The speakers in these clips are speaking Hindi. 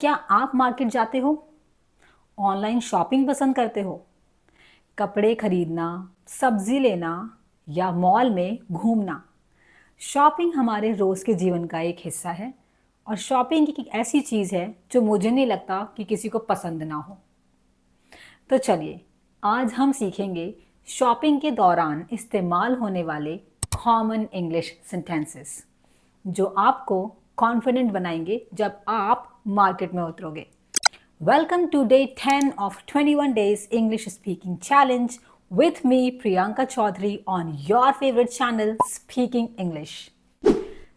क्या आप मार्केट जाते हो? ऑनलाइन शॉपिंग पसंद करते हो? कपड़े खरीदना, सब्जी लेना या मॉल में घूमना? शॉपिंग हमारे रोज़ के जीवन का एक हिस्सा है और शॉपिंग एक ऐसी चीज़ है जो मुझे नहीं लगता कि किसी को पसंद ना हो। तो चलिए, आज हम सीखेंगे शॉपिंग के दौरान इस्तेमाल होने वाले कॉमन इंग्लिश सेंटेंसेस जो आपको कॉन्फिडेंट बनाएंगे जब आप मार्केट में उतरोगे। Welcome to day 10 of 21 days English speaking challenge with me Priyanka Chaudhary on your favorite channel Speaking English.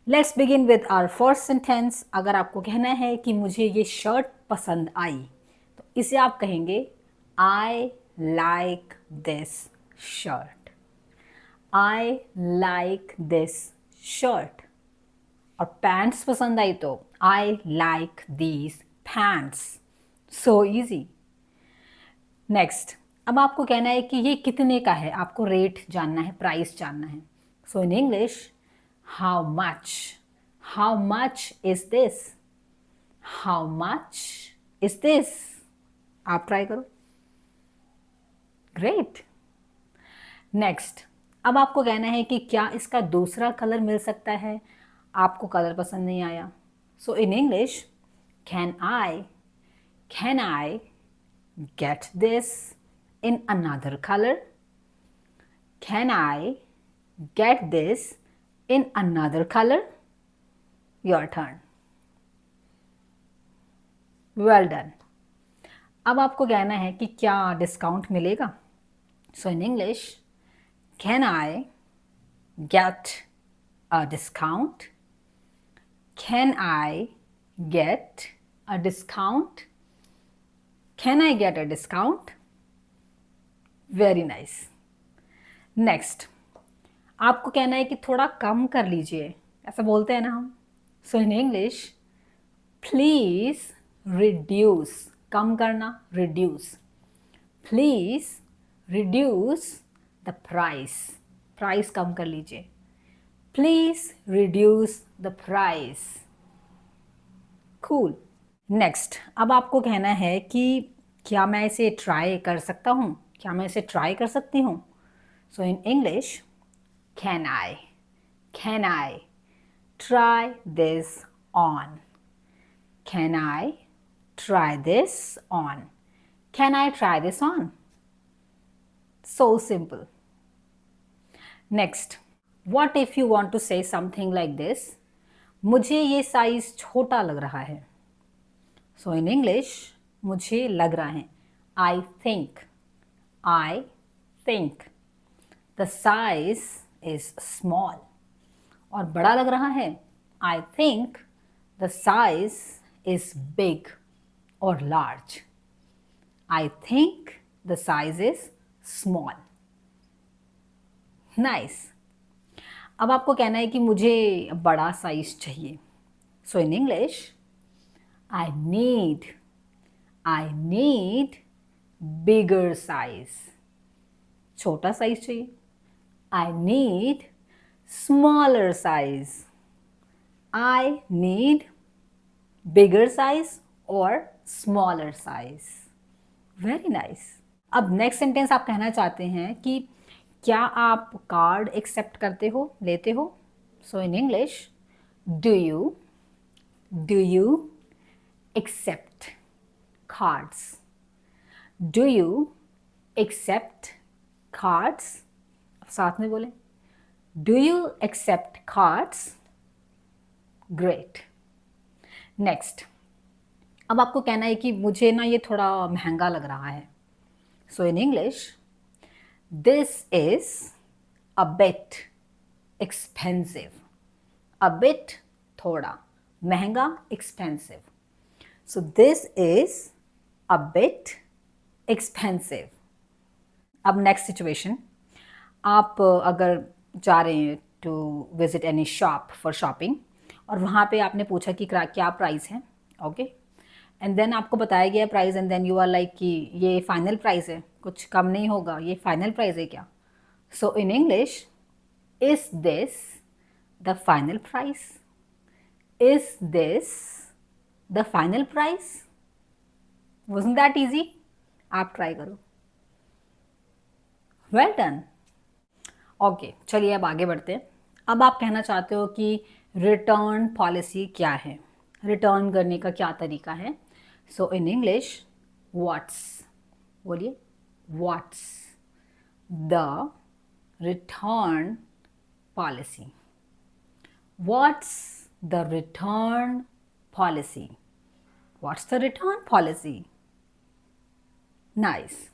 Let's begin with our first sentence. अगर आपको कहना है कि मुझे ये शर्ट पसंद आई तो इसे आप कहेंगे I like this shirt. I like this shirt. और पैंट्स पसंद आई तो I like these pants. So easy. Next, अब आपको कहना है कि ये कितने का है, आपको रेट जानना है, प्राइस जानना है। So in English, how much is this, how much is this. आप ट्राई करो। ग्रेट। नेक्स्ट, अब आपको कहना है कि क्या इसका दूसरा कलर मिल सकता है, आपको कलर पसंद नहीं आया। So in English, can I get this in another color? Can I get this in another color? Your turn. Well done. अब आपको कहना है कि क्या डिस्काउंट मिलेगा। So in English, can I get a discount? Can I get a discount? Can I get a discount? Very nice. Next, आपको कहना है कि थोड़ा कम कर लीजिए, ऐसा बोलते हैं ना हम। So in English, please reduce, कम करना, reduce. Please reduce the price, price कम कर लीजिए। Please reduce the price. Cool. Next, अब आपको कहना है कि क्या मैं इसे ट्राई कर सकता हूँ, क्या मैं इसे ट्राई कर सकती हूँ। So in English, can I try this on? Can I try this on? Can I try this on? So simple. Next, what if you want to say something like this, मुझे ये साइज छोटा लग रहा है। सो इन इंग्लिश, मुझे लग रहा है, I think the size is small. और बड़ा लग रहा है, I think the size is big और large. I think the size is small. Nice. अब आपको कहना है कि मुझे बड़ा साइज चाहिए। So in English, I need bigger size. छोटा साइज चाहिए। I need smaller size. I need bigger size or smaller size. Very nice. अब नेक्स्ट सेंटेंस आप कहना चाहते हैं कि क्या आप कार्ड एक्सेप्ट करते हो, लेते हो। So in English, do you accept cards? Do you accept cards? अब साथ में बोलें, Do you accept cards? Great. Next, अब आपको कहना है कि मुझे ना ये थोड़ा महंगा लग रहा है। So in English, this is a bit expensive. A bit, थोड़ा, महंगा, expensive. So this is a bit expensive. अब नेक्स्ट सिचुएशन, आप अगर जा रहे हैं to visit any shop for shopping और वहाँ पे आपने पूछा कि क्या प्राइस है, ओके, एंड देन आपको बताया गया price and then you are like कि ये फाइनल प्राइस है, कुछ कम नहीं होगा, ये फाइनल प्राइस है क्या। So in English, is this the final price? Is this the final price? wasn't that easy? आप ट्राई करो. Well done. ओके, चलिए अब आगे बढ़ते हैं. अब आप कहना चाहते हो कि रिटर्न पॉलिसी क्या है, रिटर्न करने का क्या तरीका है. सो इन इंग्लिश, व्हाट्स, बोलिए, what's the return policy? What's the return policy? What's the return policy? Nice.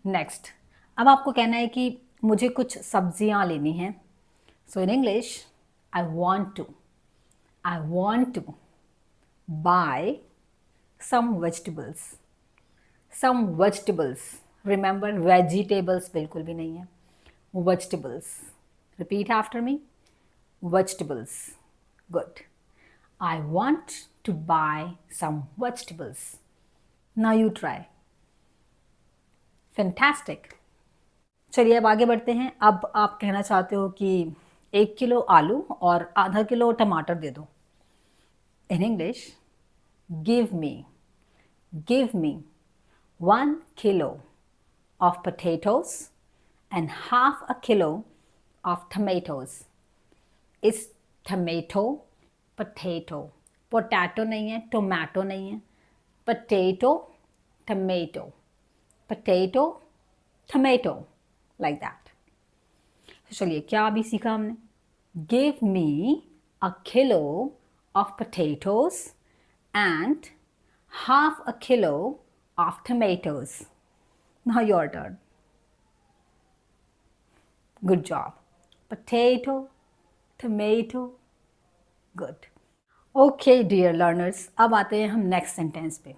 Next, अब आपको कहना है कि मुझे कुछ सब्जियां लेनी हैं. So in English, I want to buy some vegetables. Some vegetables, remember vegetables बिल्कुल भी नहीं है, vegetables. Repeat after me, vegetables. Good. I want to buy some vegetables. Now you try. Fantastic. चलिए अब आगे बढ़ते हैं. अब आप कहना चाहते हो कि 1 किलो आलू और आधा किलो टमाटर दे दो. In English, give me 1 kilo of potatoes and half a kilo of tomatoes. इस टमेटो, पोटैटो नहीं है, टोमेटो नहीं है, पोटैटो, टमेटो, लाइक दैट. चलिए, क्या अभी सीखा हमने? Give me a kilo of potatoes and half a kilo of tomatoes. Now your turn. Good job. Potato, tomato. Good. Okay, dear learners. अब आते हैं हम नेक्स्ट सेंटेंस पे.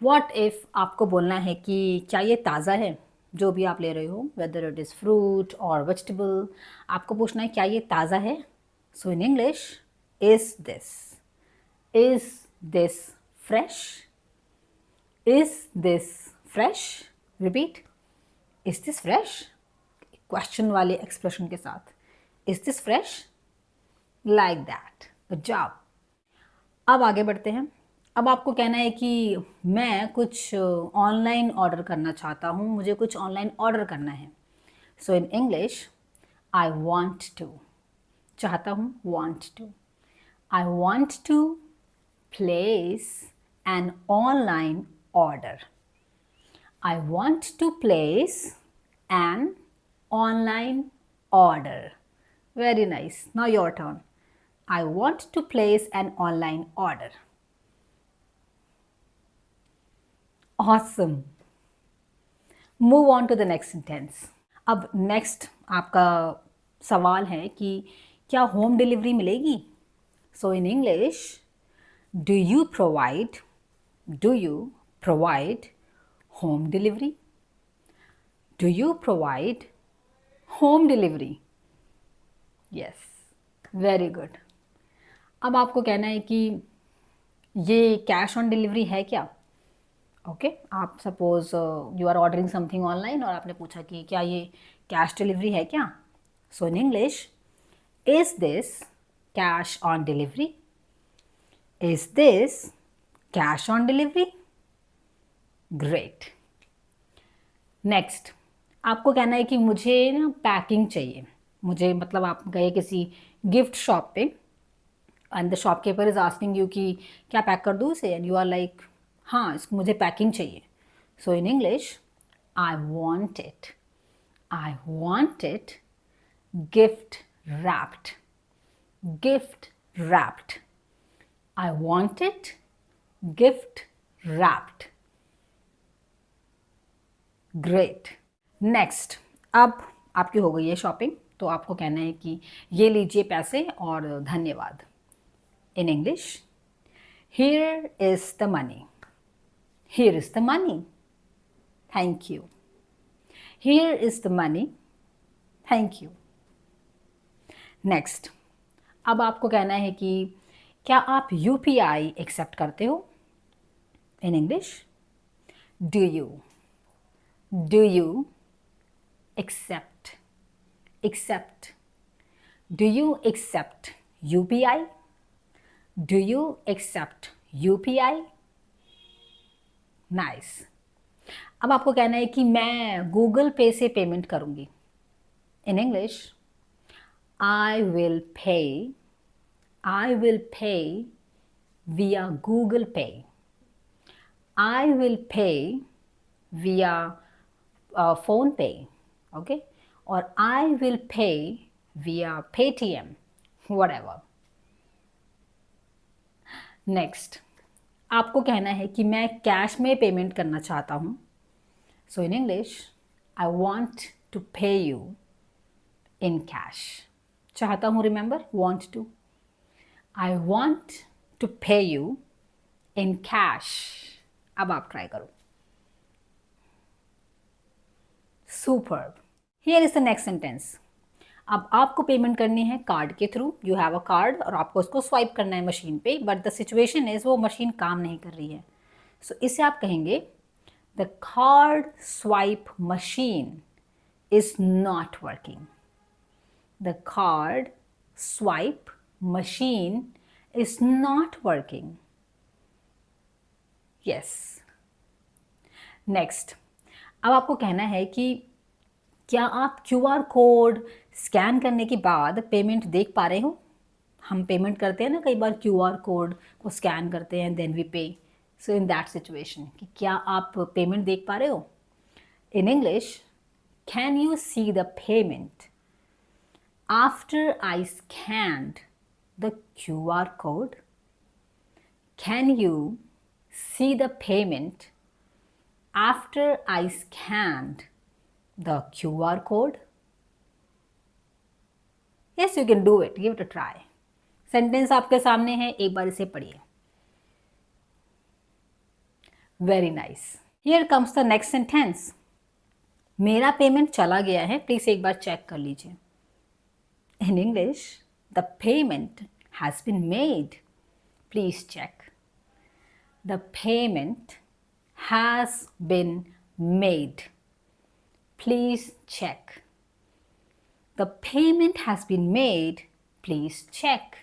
What if आपको बोलना है कि क्या ये ताज़ा है, जो भी आप ले रहे हो, whether it is fruit or vegetable, आपको पूछना है क्या ये ताज़ा है. So in English, is this fresh? Is this fresh? Repeat. Is this fresh? Question वाले expression के साथ. Is this fresh? Like that. Good job. अब आगे बढ़ते हैं. अब आपको कहना है कि मैं कुछ ऑनलाइन ऑर्डर करना चाहता हूँ, मुझे कुछ ऑनलाइन ऑर्डर करना है. So in English, I want to, चाहता हूँ, want to. I want to place an online order. I want to place an online order. Very nice. Now your turn. I want to place an online order. Awesome. Move on to the next sentence. अब next आपका सवाल है कि क्या होम डिलीवरी मिलेगी? So in English, do you provide home delivery? Do you provide home delivery? Yes, very good. अब आपको कहना है कि ये कैश ऑन डिलीवरी है क्या? ओके, आप suppose you are ordering something online और आपने पूछा कि क्या ये कैश डिलीवरी है क्या? So in English, is this cash on delivery? Is this cash on delivery? Great. Next, आपको कहना है कि मुझे ना पैकिंग चाहिए. मुझे मतलब आप गए किसी गिफ्ट शॉप पे and the shopkeeper is asking you कि क्या पैक कर दूँ इसे, एंड यू आर लाइक हाँ, मुझे पैकिंग चाहिए. So in English, I want it gift wrapped. I want it gift wrapped. Great. Next, अब आपकी हो गई है शॉपिंग, तो आपको कहना है कि ये लीजिए पैसे और धन्यवाद. In English, here is the money. Here is the money. Thank you. Here is the money. Thank you. Next, अब आपको कहना है कि क्या आप UPI एक्सेप्ट करते हो? In English, do you accept do you accept UPI? Do you accept UPI? Nice. अब आपको कहना है कि मैं गूगल पे से पेमेंट करूंगी। इन English, I will pay via Google Pay. I will pay via phone pay, okay, or I will pay via Paytm, whatever. Next, आपको कहना है कि मैं कैश में पेमेंट करना चाहता हूँ। So in English, I want to pay you in cash. चाहता हूँ, remember, want to. I want to pay you in cash. अब आप ट्राई करो। Superb. Here is the next sentence. अब आपको पेमेंट करनी है कार्ड के through. You have a card और आपको उसको स्वाइप करना है मशीन पे, बट द सिचुएशन इज वो मशीन काम नहीं कर रही है। सो इसे आप कहेंगे the card swipe machine is not working. The card swipe machine is not working. Yes. Next, अब आपको कहना है कि क्या आप QR कोड स्कैन करने के बाद पेमेंट देख पा रहे हो? हम पेमेंट करते हैं ना कई बार, QR कोड को स्कैन करते हैं, देन वी पे। सो इन दैट सिचुएशन, कि क्या आप पेमेंट देख पा रहे हो? In English, can you see the payment after I scanned the QR code? Can you see the payment after I scanned the QR code? Yes, you can do it. Give it a try. Sentence आपके सामने है, एक बार इसे पढ़िए। Very nice. Here comes the next sentence. मेरा पेमेंट चला गया है, प्लीज एक बार चेक कर लीजिए। In English, the payment has been made, please check. The payment has been made. Please check. The payment has been made. Please check.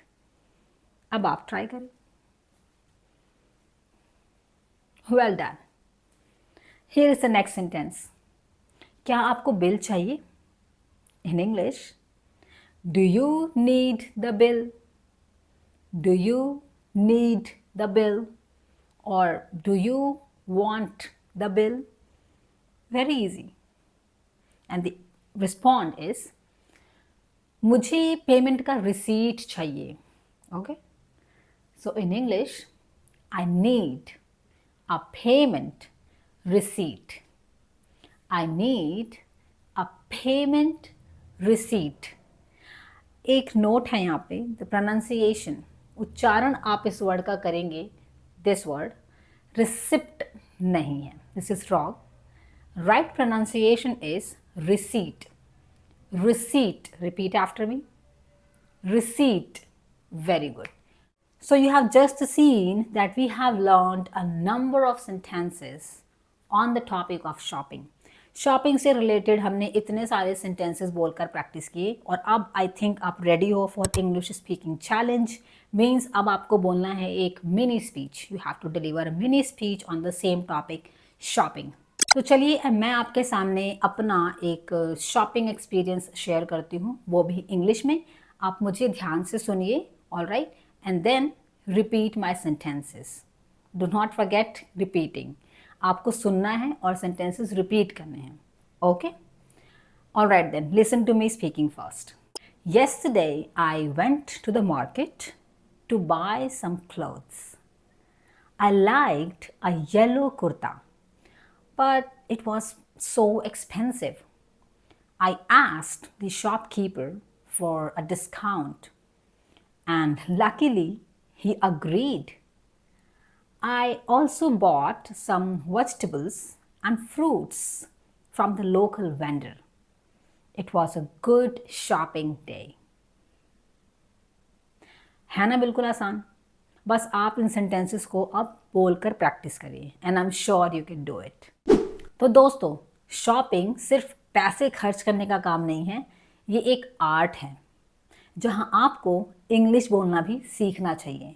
अब आप ट्राई करें। Well done. Here is the next sentence. क्या आपको बिल चाहिए? In English, do you need the bill? Do you need the bill? Or do you want the bill? Very easy. And the respond is, मुझे पेमेंट का रिसीट चाहिए। Okay? So in English, I need a payment receipt. I need a payment receipt. एक नोट है यहाँ पे, द प्रोनाउंसिएशन, उच्चारण आप इस वर्ड का करेंगे, दिस वर्ड रिसिप्ट नहीं है, this is wrong. Right pronunciation is receipt. Receipt, repeat after me, receipt. Very good. So you have just seen that we have learned a number of sentences on the topic of shopping. शॉपिंग से रिलेटेड हमने इतने सारे सेंटेंसेस बोलकर प्रैक्टिस किए, और अब आई थिंक आप रेडी हो for English speaking challenge. Means अब आपको बोलना है एक mini speech. You have to deliver a mini speech on the same topic, shopping. तो चलिए मैं आपके सामने अपना एक शॉपिंग एक्सपीरियंस शेयर करती हूँ, वो भी इंग्लिश में। आप मुझे ध्यान से सुनिए, alright, and then repeat my sentences. Do not forget repeating. आपको सुनना है और सेंटेंसेस रिपीट करने हैं, okay? Alright then, listen to me speaking first. Yesterday I went to the market to buy some clothes. I liked a yellow kurta, but it was so expensive. I asked the shopkeeper for a discount, and luckily he agreed. I also bought some vegetables and fruits from the local vendor. It was a good shopping day. है ना बिल्कुल आसान। बस आप इन सेंटेंसेस को अब बोलकर प्रैक्टिस करिए, and I am sure you can do it. तो दोस्तों, शॉपिंग सिर्फ पैसे खर्च करने का काम नहीं है, ये एक आर्ट है जहां आपको इंग्लिश बोलना भी सीखना चाहिए।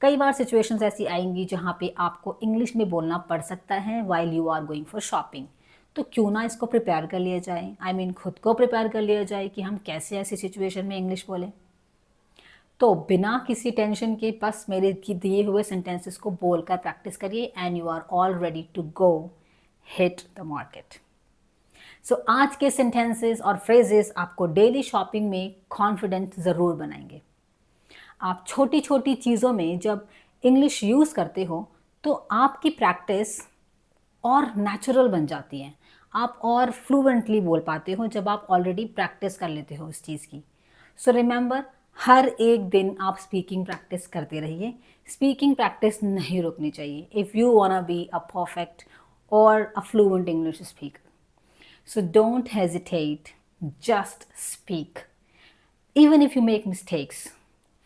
कई बार सिचुएशंस ऐसी आएंगी जहाँ पे आपको इंग्लिश में बोलना पड़ सकता है while you are going for shopping. तो क्यों ना इसको प्रिपेयर कर लिया जाए, आई मीन खुद को प्रिपेयर कर लिया जाए कि हम कैसे ऐसी सिचुएशन में इंग्लिश बोलें। तो बिना किसी टेंशन के बस मेरे दिए हुए सेंटेंसेस को बोलकर प्रैक्टिस करिए and you are all ready to go hit the market. So आज के सेंटेंसेस और फ्रेजेस आपको डेली शॉपिंग में कॉन्फिडेंट ज़रूर बनाएंगे। आप छोटी छोटी चीज़ों में जब इंग्लिश यूज़ करते हो तो आपकी प्रैक्टिस और नेचुरल बन जाती है, आप और फ्लुएंटली बोल पाते हो जब आप ऑलरेडी प्रैक्टिस कर लेते हो उस चीज़ की। सो रिमेंबर, हर एक दिन आप स्पीकिंग प्रैक्टिस करते रहिए। स्पीकिंग प्रैक्टिस नहीं रुकनी चाहिए if you want be a perfect और a fluent English speaker. So don't hesitate, just speak. Even if you make mistakes,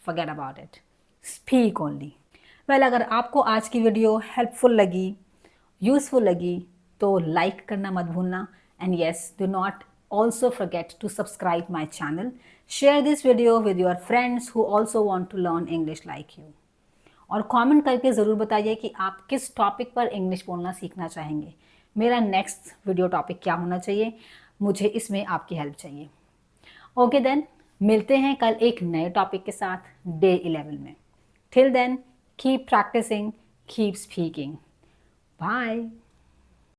forget about it, speak only. well, अगर आपको आज की वीडियो हेल्पफुल लगी, यूज़फुल लगी तो लाइक करना मत भूलना and yes, do not also forget to subscribe my channel. Share this video with your friends who also want to learn English like you. और कमेंट करके ज़रूर बताइए कि आप किस टॉपिक पर इंग्लिश बोलना सीखना चाहेंगे। मेरा नेक्स्ट वीडियो टॉपिक क्या होना चाहिए, मुझे इसमें आपकी हेल्प चाहिए। ओके देन, मिलते हैं कल एक नए टॉपिक के साथ डे 11 में। Till then, keep practicing, keep speaking. Bye.